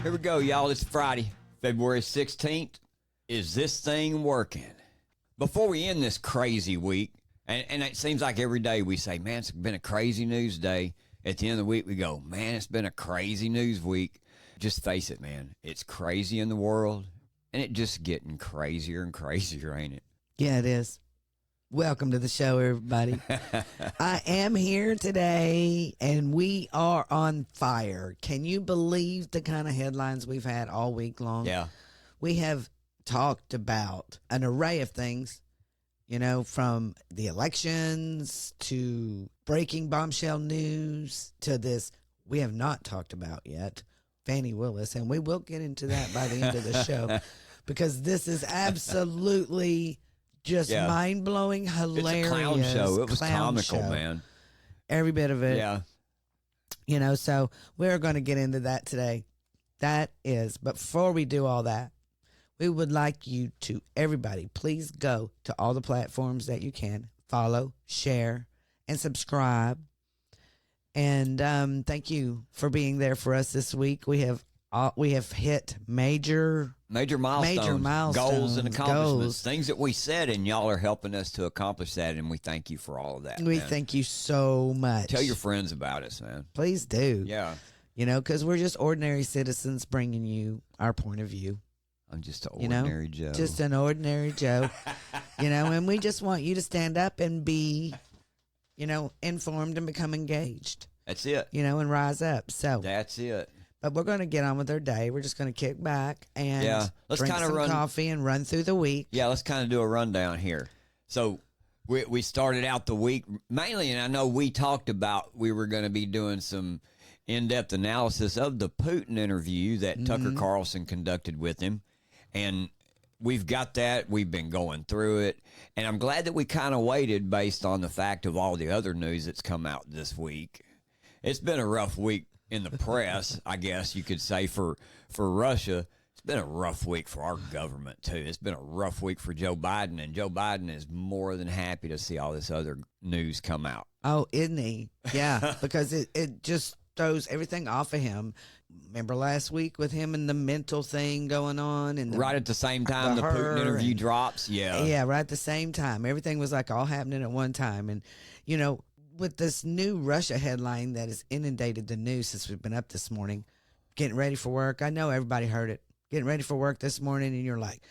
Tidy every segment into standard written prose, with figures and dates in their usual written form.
Here we go, y'all. It's Friday, February 16th. Is this thing working? Before we end this crazy week, and it seems like every day we say, man, it's been a crazy news day. At the end of the week, we go, man, it's been a crazy news week. Just face it, man. It's crazy in the world, and it's just getting crazier and crazier, ain't it? Yeah, it is. Welcome to the show, everybody. I am here today, and we are on fire. Can you believe the kind of headlines we've had all week long? Yeah. We have talked about an array of things, you know, from the elections to breaking bombshell news to this we have not talked about yet, Fani Willis, and we will get into that by the end of the show because this is absolutely just mind-blowing, hilarious. It's a clown show. It was clown comical, show. man. Every bit of it. Yeah. You know, so we're going to get into that today. That is, but before we do all that, we would like you to, everybody, please go to all the platforms that you can, follow, share, and subscribe. And thank you for being there for us this week. We have hit major milestones, goals and accomplishments, things that we said, and y'all are helping us to accomplish that, and we thank you for all of that. We thank you so much. Tell your friends about us, man. Please do. Yeah. You know, because we're just ordinary citizens bringing you our point of view. I'm just an ordinary Joe. Just an ordinary Joe. You know, and we just want you to stand up and be, you know, informed and become engaged. That's it. You know, and rise up. So that's it. But we're going to get on with our day. We're just going to kick back and let's drink kind of some run coffee and run through the week. Yeah, let's kind of do a rundown here. So we started out the week mainly, and I know we talked about we were going to be doing some in-depth analysis of the Putin interview that Tucker Carlson conducted with him. And we've got that. We've been going through it. And I'm glad that we kind of waited based on the fact of all the other news that's come out this week. It's been a rough week in the press, I guess you could say, for Russia. It's been a rough week for our government, too. It's been a rough week for Joe Biden, and Joe Biden is more than happy to see all this other news come out. Oh, isn't he? Yeah, because it just throws everything off of him. Remember last week with him and the mental thing going on? And right at the same time the Putin interview drops? Yeah. Yeah, right at the same time. Everything was like all happening at one time. And, you know, with this new Russia headline that has inundated the news since we've been up this morning, getting ready for work. I know everybody heard it. Getting ready for work this morning, and you're like,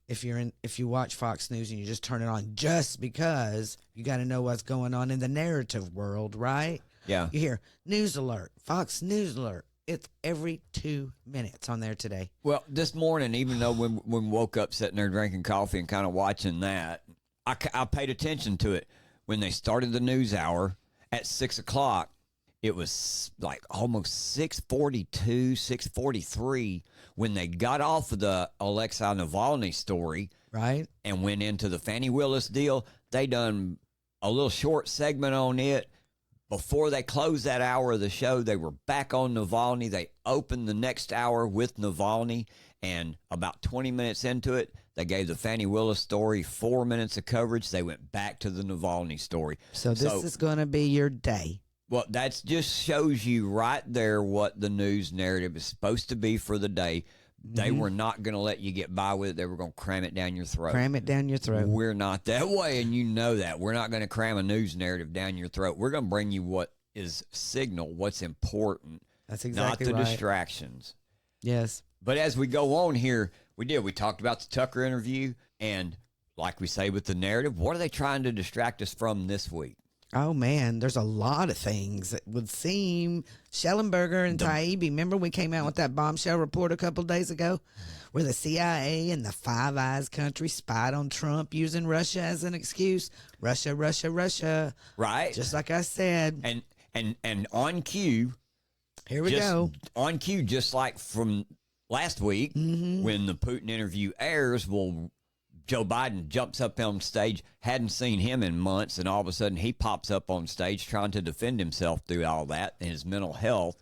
if you watch Fox News and you just turn it on just because you got to know what's going on in the narrative world, right? Yeah. You hear news alert, Fox News alert. It's every 2 minutes on there today. Well, this morning, even though when we woke up sitting there drinking coffee and kind of watching that, I paid attention to it. When they started the news hour at 6 o'clock, it was like almost 6:42, 6:43 when they got off of the Alexei Navalny story, right, and went into the Fani Willis deal. They done a little short segment on it. Before they closed that hour of the show, they were back on Navalny. They opened the next hour with Navalny, and about 20 minutes into it, they gave the Fani Willis story 4 minutes of coverage. They went back to the Navalny story. So this is going to be your day. Well, that just shows you right there what the news narrative is supposed to be for the day. They were not going to let you get by with it. They were going to cram it down your throat. Cram it down your throat. We're not that way, and you know that. We're not going to cram a news narrative down your throat. We're going to bring you what is signal, what's important. That's exactly not the right. Distractions. Yes. But as we go on here, we talked about the Tucker interview, and like we say with the narrative, what are they trying to distract us from this week? Oh, man, there's a lot of things that would seem. Shellenberger and Taibbi, remember we came out with that bombshell report a couple days ago where the CIA and the Five Eyes country spied on Trump using Russia as an excuse? Russia, Russia, Russia. Right. Just like I said. And on cue. Here we go. On cue, just like from last week when the Putin interview airs, Joe Biden jumps up on stage, hadn't seen him in months, and all of a sudden he pops up on stage trying to defend himself through all that and his mental health.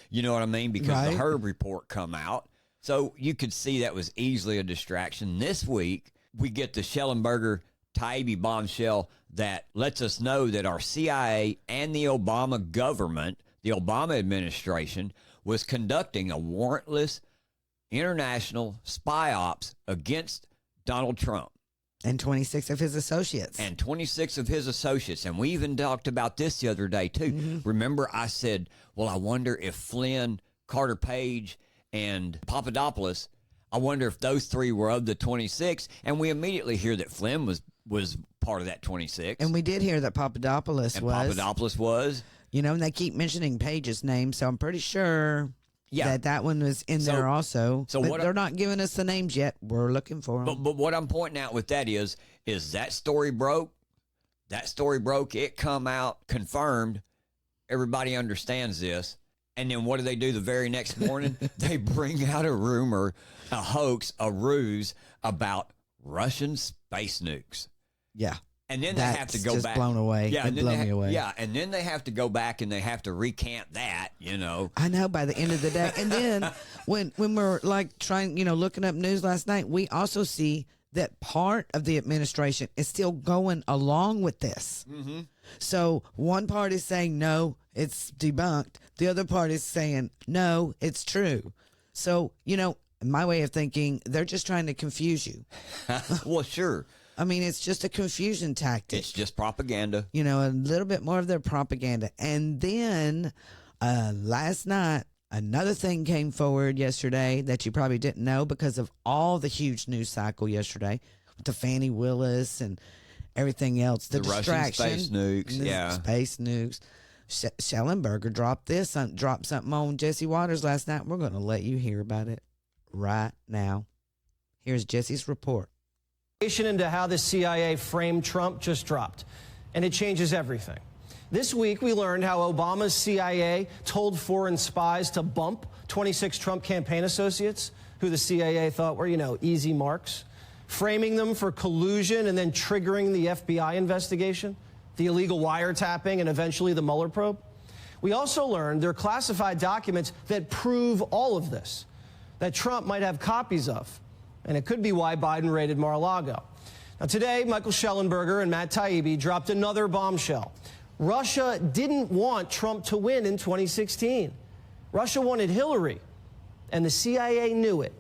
You know what I mean? Because the Herb report come out. So you could see that was easily a distraction. This week, we get the Shellenberger Taibbi bombshell that lets us know that our CIA and the Obama government, the Obama administration, was conducting a warrantless international spy ops against Donald Trump. And 26 of his associates. And 26 of his associates. And we even talked about this the other day, too. Mm-hmm. Remember, I said, well, I wonder if Flynn, Carter Page, and Papadopoulos, I wonder if those three were of the 26. And we immediately hear that Flynn was part of that 26. And we did hear that Papadopoulos was. You know, and they keep mentioning Page's name, so I'm pretty sure that one was in there also. So but they're not giving us the names yet. We're looking for them. But what I'm pointing out with that is that story broke. That story broke. It come out confirmed. Everybody understands this. And then what do they do the very next morning? They bring out a rumor, a hoax, a ruse about Russian space nukes. Yeah. And then they have to go back. Blown away. Yeah, and blown me away. Yeah, and then they have to go back and they have to recant that, you know. I know by the end of the day. And then when we're like trying, looking up news last night, we also see that part of the administration is still going along with this. Mm-hmm. So one part is saying, no, it's debunked. The other part is saying, no, it's true. So, my way of thinking, they're just trying to confuse you. Well, sure. I mean, it's just a confusion tactic. It's just propaganda. A little bit more of their propaganda. And then last night, another thing came forward yesterday that you probably didn't know because of all the huge news cycle yesterday with the Fani Willis and everything else. The distraction. Russian space nukes. Yeah. Space nukes. Shellenberger dropped something on Jesse Waters last night. We're going to let you hear about it right now. Here's Jesse's report. Into how the CIA framed Trump just dropped, and it changes everything. This week, we learned how Obama's CIA told foreign spies to bump 26 Trump campaign associates, who the CIA thought were, easy marks, framing them for collusion and then triggering the FBI investigation, the illegal wiretapping, and eventually the Mueller probe. We also learned there are classified documents that prove all of this, that Trump might have copies of. And it could be why Biden raided Mar-a-Lago. Now, today, Michael Shellenberger and Matt Taibbi dropped another bombshell. Russia didn't want Trump to win in 2016. Russia wanted Hillary, and the CIA knew it.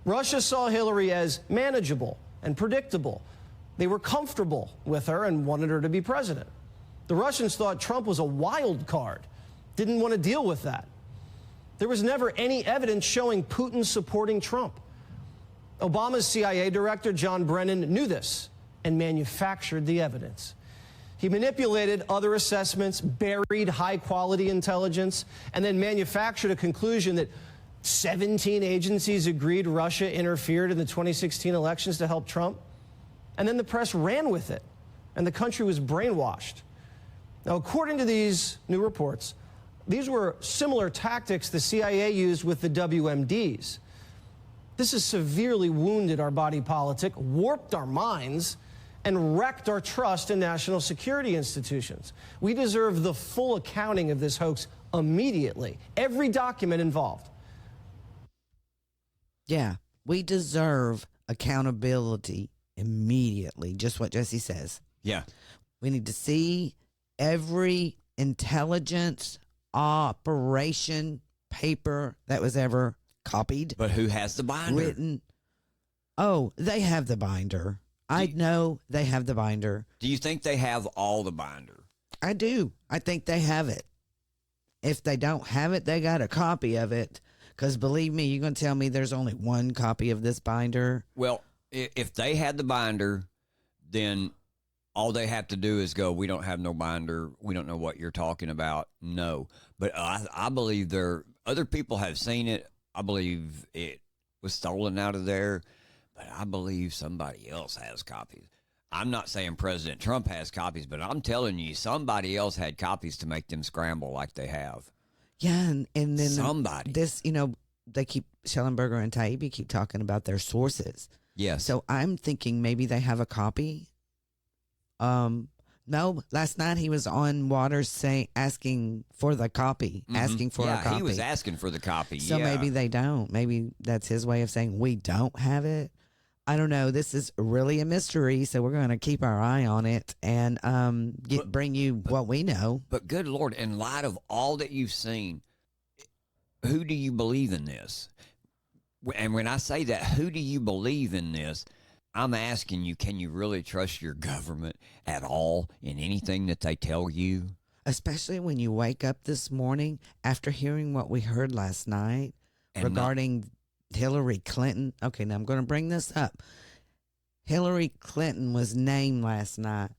Russia saw Hillary as manageable and predictable. They were comfortable with her and wanted her to be president. The Russians thought Trump was a wild card, didn't want to deal with that. There was never any evidence showing Putin supporting Trump. Obama's CIA director, John Brennan, knew this and manufactured the evidence. He manipulated other assessments, buried high-quality intelligence, and then manufactured a conclusion that 17 agencies agreed Russia interfered in the 2016 elections to help Trump. And then the press ran with it, and the country was brainwashed. Now, according to these new reports, these were similar tactics the CIA used with the WMDs. This has severely wounded our body politic, warped our minds, and wrecked our trust in national security institutions. We deserve the full accounting of this hoax immediately. Every document involved. Yeah, we deserve accountability immediately, just what Jesse says. Yeah. We need to see every intelligence operation paper that was ever copied. But who has the binder? Written. Oh, they have the binder. I know they have the binder. Do you think they have all the binder? I do. I think they have it. If they don't have it, they got a copy of it. Because believe me, you're going to tell me there's only one copy of this binder? Well, if they had the binder, then all they have to do is go, we don't have no binder. We don't know what you're talking about. No. But I believe other people have seen it. I believe it was stolen out of there. But I believe somebody else has copies. I'm not saying President Trump has copies, but I'm telling you, somebody else had copies to make them scramble like they have. Yeah, and then somebody. This, they keep, Shellenberger and Taibbi keep talking about their sources. Yes. So I'm thinking maybe they have a copy. No, last night he was on Waters asking for the copy, asking for a copy. Yeah, he was asking for the copy. So maybe they don't. Maybe that's his way of saying we don't have it. I don't know. This is really a mystery, so we're going to keep our eye on it and bring you what we know. But good Lord, in light of all that you've seen, who do you believe in this? And when I say that, who do you believe in this? I'm asking you, can you really trust your government at all in anything that they tell you? Especially when you wake up this morning after hearing what we heard last night regarding Hillary Clinton. Okay, now I'm going to bring this up. Hillary Clinton was named last night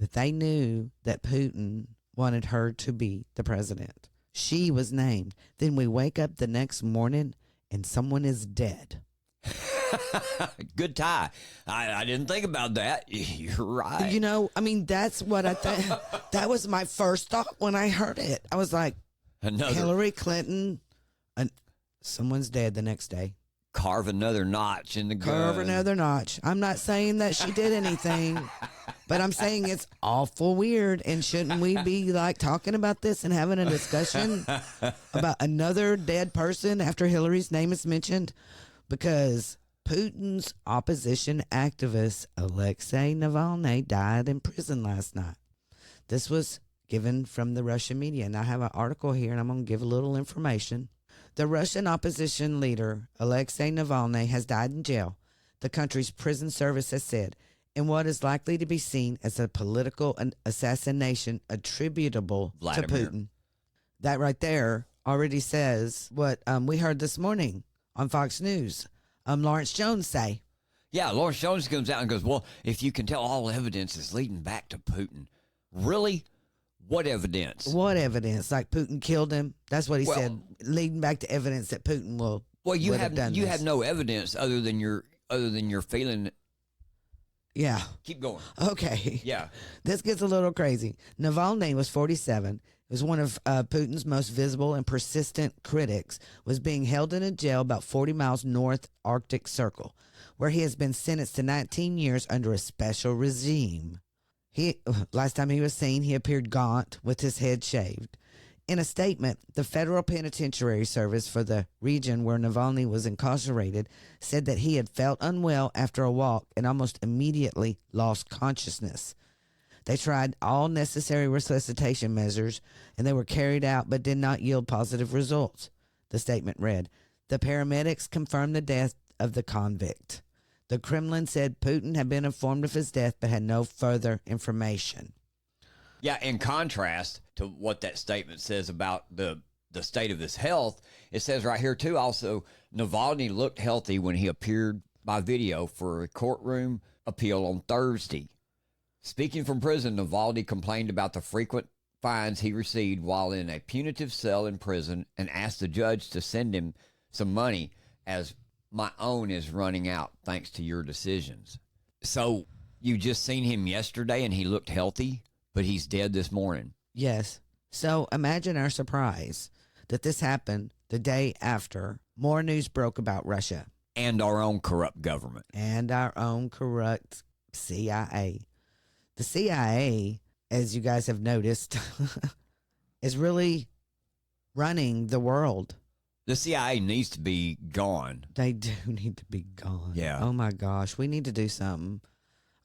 that they knew that Putin wanted her to be the president. She was named. Then we wake up the next morning and someone is dead. Good tie. I didn't think about that. You're right. You know, I mean, that's what I think. That was my first thought when I heard it. I was like, Hillary Clinton, and someone's dead the next day. Carve another notch in the gun. Carve another notch. I'm not saying that she did anything, but I'm saying it's awful weird. And shouldn't we be like talking about this and having a discussion about another dead person after Hillary's name is mentioned? Because Putin's opposition activist, Alexei Navalny, died in prison last night. This was given from the Russian media. And I have an article here, and I'm going to give a little information. The Russian opposition leader, Alexei Navalny, has died in jail, the country's prison service has said, in what is likely to be seen as a political assassination attributable to Putin. That right there already says what we heard this morning on Fox News. Lawrence Jones say. Yeah, Lawrence Jones comes out and goes, well, if you can tell all evidence is leading back to Putin. Really? What evidence? What evidence? Like Putin killed him? That's what he said. Leading back to evidence that Putin will. Well, you have no evidence other than your feeling. Yeah. Keep going. Okay. Yeah. This gets a little crazy. Navalny was 47. Was one of Putin's most visible and persistent critics, was being held in a jail about 40 miles north Arctic Circle, where he has been sentenced to 19 years under a special regime. Last time he was seen, he appeared gaunt with his head shaved. In a statement, the Federal Penitentiary Service for the region where Navalny was incarcerated said that he had felt unwell after a walk and almost immediately lost consciousness. They tried all necessary resuscitation measures, and they were carried out but did not yield positive results. The statement read, the paramedics confirmed the death of the convict. The Kremlin said Putin had been informed of his death but had no further information. Yeah, in contrast to what that statement says about the state of his health, it says right here, too, also, Navalny looked healthy when he appeared by video for a courtroom appeal on Thursday. Speaking from prison, Navalny complained about the frequent fines he received while in a punitive cell in prison and asked the judge to send him some money as my own is running out thanks to your decisions. So you just seen him yesterday and he looked healthy, but he's dead this morning. Yes. So imagine our surprise that this happened the day after more news broke about Russia. And our own corrupt government. And our own corrupt CIA. The CIA, as you guys have noticed, is really running the world. The CIA needs to be gone. They do need to be gone. Yeah. Oh, my gosh. We need to do something.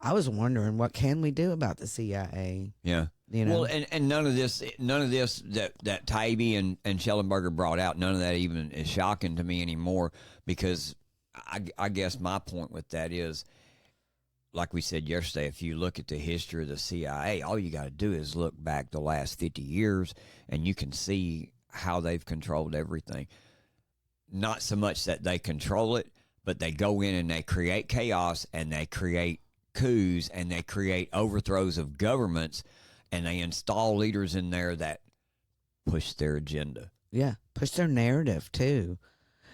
I was wondering, what can we do about the CIA? Yeah. You know? Well, and none of this that Tybee and Shellenberger brought out, none of that even is shocking to me anymore, because I guess my point with that is, like we said yesterday, if you look at the history of the CIA, all you got to do is look back the last 50 years and you can see how they've controlled everything. Not so much that they control it, but they go in and they create chaos and they create coups and they create overthrows of governments and they install leaders in there that push their agenda. Yeah, push their narrative too.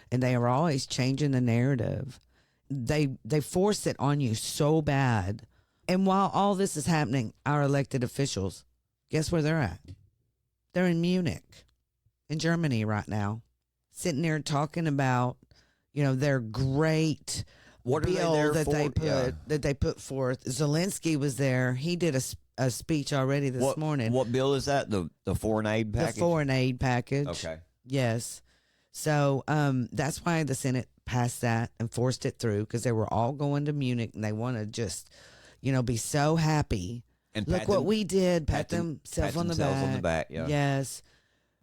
And they are always changing the narrative. They force it on you so bad. And while all this is happening, our elected officials, guess where they're at? They're in Munich, in Germany right now, sitting there talking about, their great bill that they put forth. Zelensky was there. He did a speech already this morning. What bill is that? The foreign aid package? The foreign aid package. Okay. Yes. So that's why the Senate passed that and forced it through, because they were all going to Munich and they want to just, be so happy. And look what we did. Pat themselves on the back. Yeah. Yes.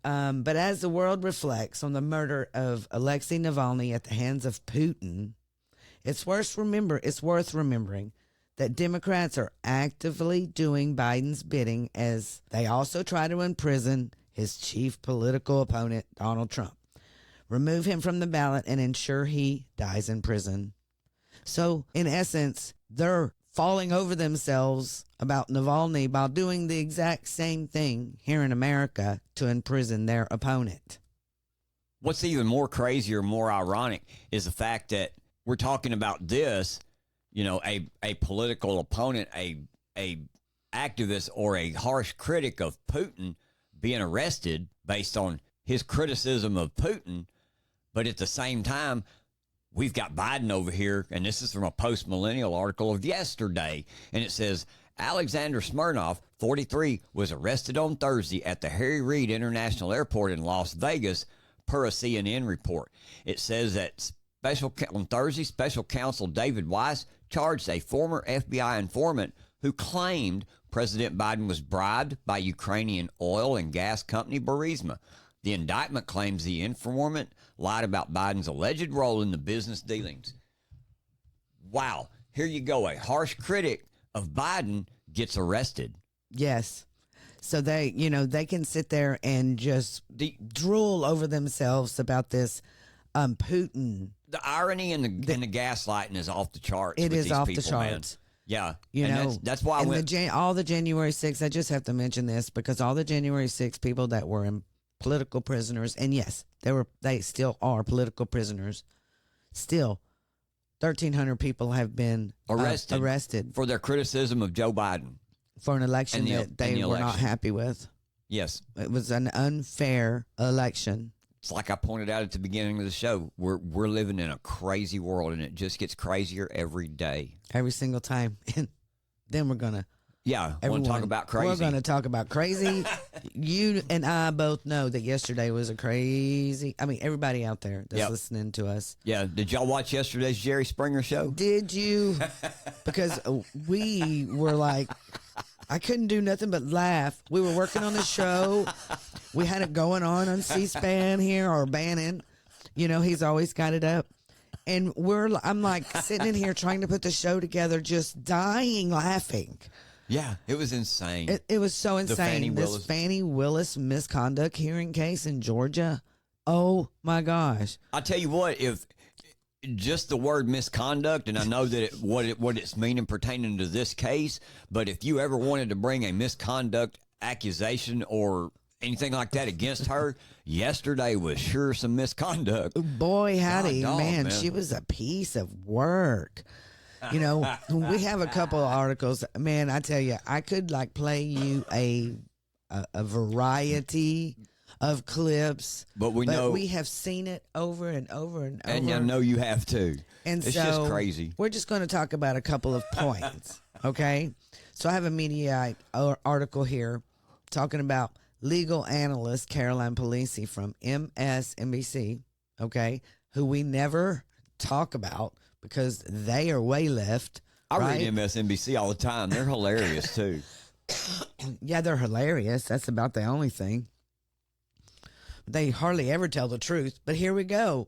But as the world reflects on the murder of Alexei Navalny at the hands of Putin, it's worth remembering that Democrats are actively doing Biden's bidding as they also try to imprison his chief political opponent, Donald Trump, remove him from the ballot, and ensure he dies in prison. So, in essence, they're falling over themselves about Navalny by doing the exact same thing here in America to imprison their opponent. What's even more crazy or more ironic is the fact that we're talking about this, a political opponent, a activist or a harsh critic of Putin being arrested based on his criticism of Putin. But at the same time, we've got Biden over here, and this is from a post-millennial article of yesterday, and it says, Alexander Smirnov, 43, was arrested on Thursday at the Harry Reid International Airport in Las Vegas, per a CNN report. It says that on Thursday, Special Counsel David Weiss charged a former FBI informant who claimed President Biden was bribed by Ukrainian oil and gas company Burisma. The indictment claims the informant lied about Biden's alleged role in the business dealings. Wow. Here you go. A harsh critic of Biden gets arrested. Yes. So they can sit there and just drool over themselves about this Putin. The irony and the gaslighting is off the charts. It is these off people, the charts. Man. Yeah. That's why I went. All the January 6th, I just have to mention this because all the January 6th people that were in political prisoners, and yes, they still are political prisoners. Still, 1,300 people have been arrested for their criticism of Joe Biden for an election that they were not happy with. Yes, it was an unfair election. It's like I pointed out at the beginning of the show. We're living in a crazy world, and it just gets crazier every day, every single time. And then we're gonna. Yeah, I want to talk about crazy. We're going to talk about crazy. You and I both know that yesterday was a crazy. I mean, everybody out there that's listening to us. Yeah. Did y'all watch yesterday's Jerry Springer show? Did you? Because we were like, I couldn't do nothing but laugh. We were working on the show. We had it going on C-SPAN here, or Bannon. He's always got it up. And I'm like sitting in here trying to put the show together, just dying laughing. Yeah, it was insane. It was so insane. This Fani Willis misconduct hearing case in Georgia. Oh my gosh! I tell you what, if just the word misconduct, and I know that what it's meaning pertaining to this case, but if you ever wanted to bring a misconduct accusation or anything like that against her, yesterday was sure some misconduct. Boy, howdy, man, she was a piece of work. We have a couple of articles. Man, I tell you, I could play you a variety of clips, but we have seen it over and over and over. And I know you have too. And it's just crazy. We're just going to talk about a couple of points, okay? So I have a media article here talking about legal analyst Caroline Polisi from MSNBC, okay, who we never talk about because they are way left. I read MSNBC all the time. They're hilarious, too. Yeah, they're hilarious. That's about the only thing. They hardly ever tell the truth. But here we go.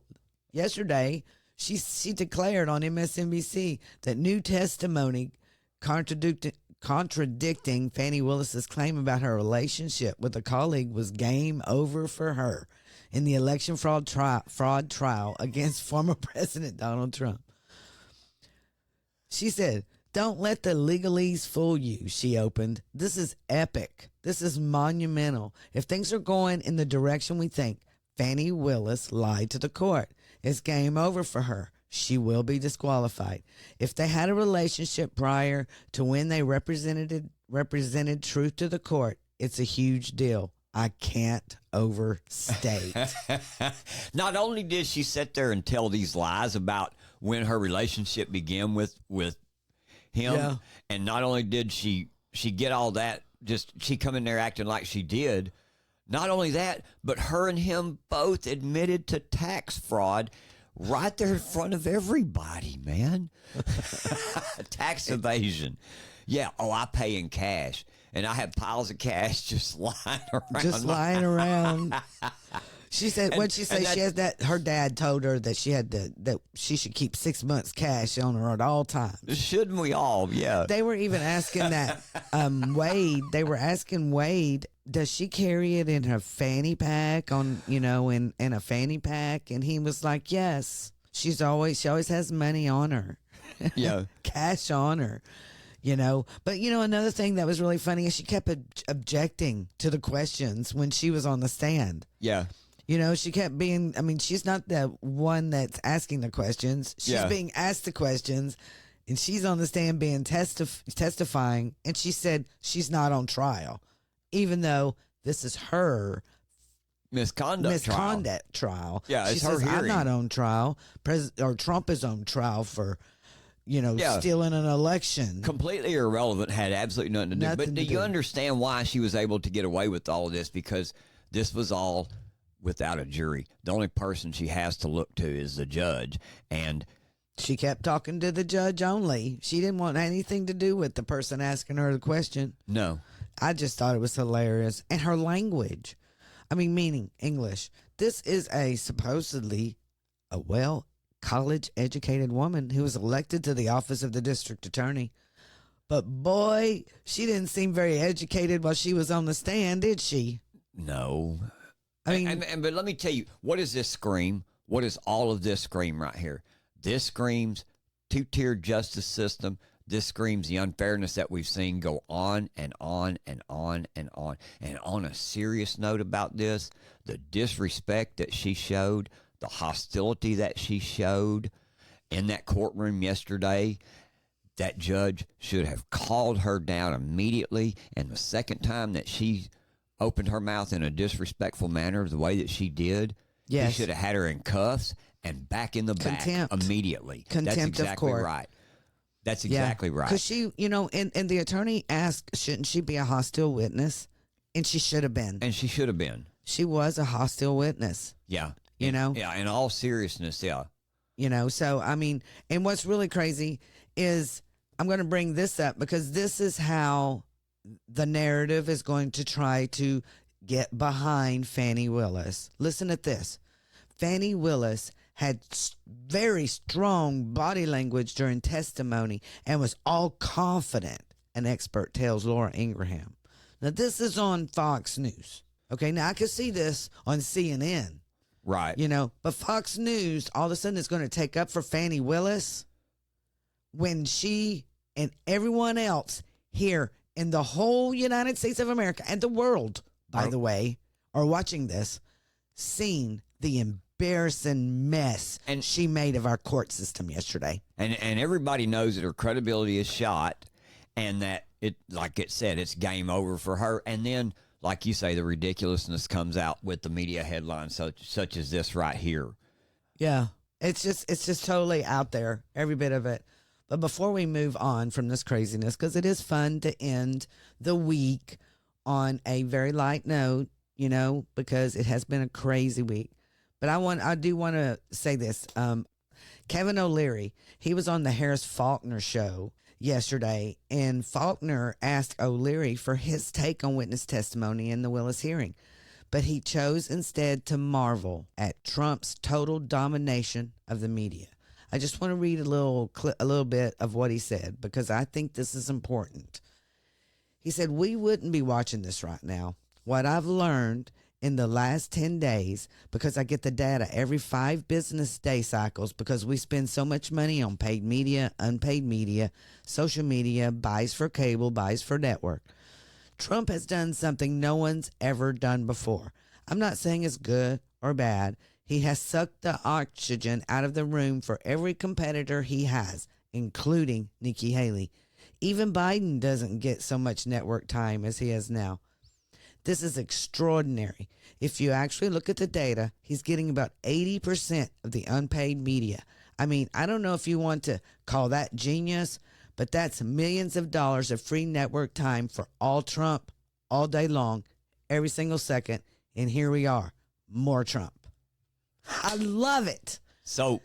Yesterday, she declared on MSNBC that new testimony contradicting Fani Willis's claim about her relationship with a colleague was game over for her in the election fraud trial against former President Donald Trump. She said, "Don't let the legalese fool you," she opened. "This is epic. This is monumental. If things are going in the direction we think, Fani Willis lied to the court. It's game over for her. She will be disqualified. If they had a relationship prior to when they represented truth to the court, it's a huge deal. I can't overstate." Not only did she sit there and tell these lies about when her relationship began with him, and not only did she get all that, just she come in there acting like she did. Not only that, but her and him both admitted to tax fraud right there in front of everybody, man. Tax evasion. Yeah. Oh, I pay in cash. and I had piles of cash just lying around. Just lying around. She said, what'd she say? She has that, her dad told her that that she should keep 6 months cash on her at all times. Shouldn't we all? Yeah. They were even asking that, Wade, they were asking Wade, does she carry it in her fanny pack in a fanny pack? And he was like, yes, she always has money on her. Yeah. Cash on her. But another thing that was really funny is she kept objecting to the questions when she was on the stand. Yeah. She kept being, she's not the one that's asking the questions. She's being asked the questions, and she's on the stand being testifying, and she said she's not on trial, even though this is her misconduct trial. Yeah, she it's says, her hearing. I'm not on trial. Trump is on trial for, stealing an election. Completely irrelevant, had absolutely nothing to do. But do you understand why she was able to get away with all of this? Because this was all without a jury. The only person she has to look to is the judge. And she kept talking to the judge only. She didn't want anything to do with the person asking her the question. No. I just thought it was hilarious. And her language, meaning English. This is supposedly a college-educated woman who was elected to the office of the district attorney. But boy, she didn't seem very educated while she was on the stand, did she? No. But let me tell you, what does this scream? What does all of this scream right here? This screams two-tier justice system. This screams the unfairness that we've seen go on and on and on and on. And on a serious note about this, the disrespect that she showed, the hostility that she showed in that courtroom yesterday, that judge should have called her down immediately. And the second time that she opened her mouth in a disrespectful manner the way that she did, he should have had her in cuffs and back in the back immediately. Contempt That's exactly of court. right. That's exactly right. Because she, and the attorney asked, shouldn't she be a hostile witness? And she should have been. And she should have been. She was a hostile witness. Yeah. Yeah, in all seriousness, yeah. So, and what's really crazy is I'm going to bring this up because this is how the narrative is going to try to get behind Fani Willis. Listen at this. Fani Willis had very strong body language during testimony and was all confident, an expert tells Laura Ingraham. Now, this is on Fox News. Okay, now I could see this on CNN. Right. But Fox News all of a sudden is going to take up for Fani Willis when she and everyone else here in the whole United States of America and the world, by the way, are watching this, seeing the embarrassing mess she made of our court system yesterday. And everybody knows that her credibility is shot and that like it said, it's game over for her. And then, like you say, the ridiculousness comes out with the media headlines such as this right here. Yeah. It's just totally out there, every bit of it. But before we move on from this craziness, because it is fun to end the week on a very light note, because it has been a crazy week. But I do want to say this. Kevin O'Leary, he was on the Harris Faulkner show yesterday, and Faulkner asked O'Leary for his take on witness testimony in the Willis hearing. But he chose instead to marvel at Trump's total domination of the media. I just want to read a little bit of what he said because I think this is important. He said, "We wouldn't be watching this right now. What I've learned in the last 10 days, because I get the data every 5 business day cycles because we spend so much money on paid media, unpaid media, social media, buys for cable, buys for network. Trump has done something no one's ever done before. I'm not saying it's good or bad. He has sucked the oxygen out of the room for every competitor he has, including Nikki Haley. Even Biden doesn't get so much network time as he has now. This is extraordinary. If you actually look at the data, he's getting about 80% of the unpaid media. I don't know if you want to call that genius, but that's millions of dollars of free network time for all Trump, all day long, every single second. And here we are, more Trump. I love it. So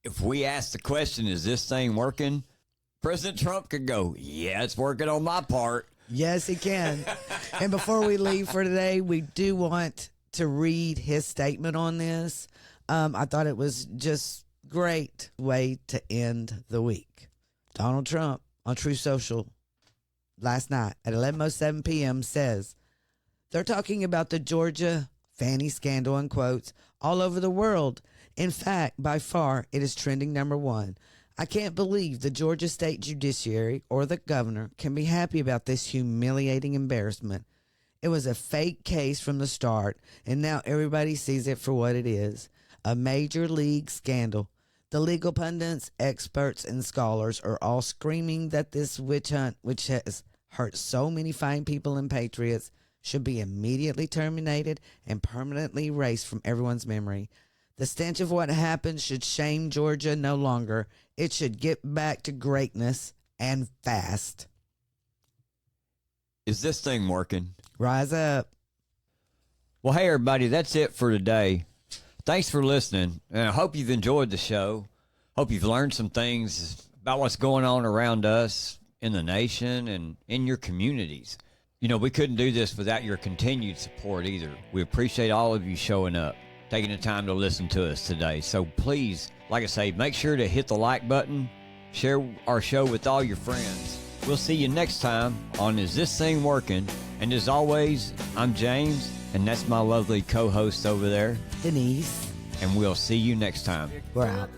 if we ask the question, is this thing working? President Trump could go, yeah, it's working on my part. Yes, he can. And before we leave for today, we do want to read his statement on this. I thought it was just great way to end the week. Donald Trump on True Social last night at 11:07 p.m. says, they're talking about the Georgia Fani scandal in quotes all over the world. In fact, by far, it is trending number one. I can't believe the Georgia State Judiciary or the governor can be happy about this humiliating embarrassment. It was a fake case from the start, and now everybody sees it for what it is, a major league scandal. The legal pundits, experts, and scholars are all screaming that this witch hunt, which has hurt so many fine people and patriots, should be immediately terminated and permanently erased from everyone's memory. The stench of what happened should shame Georgia no longer. It should get back to greatness and fast. Is this thing working? Rise up. Well, hey, everybody, that's it for today. Thanks for listening, and I hope you've enjoyed the show. Hope you've learned some things about what's going on around us in the nation and in your communities. You know, we couldn't do this without your continued support either. We appreciate all of you showing up, taking the time to listen to us today. So please, like I say, make sure to hit the like button, share our show with all your friends. We'll see you next time on Is This Thing Working? And as always, I'm James, and that's my lovely co-host over there, Denise. and we'll see you next time. We're out.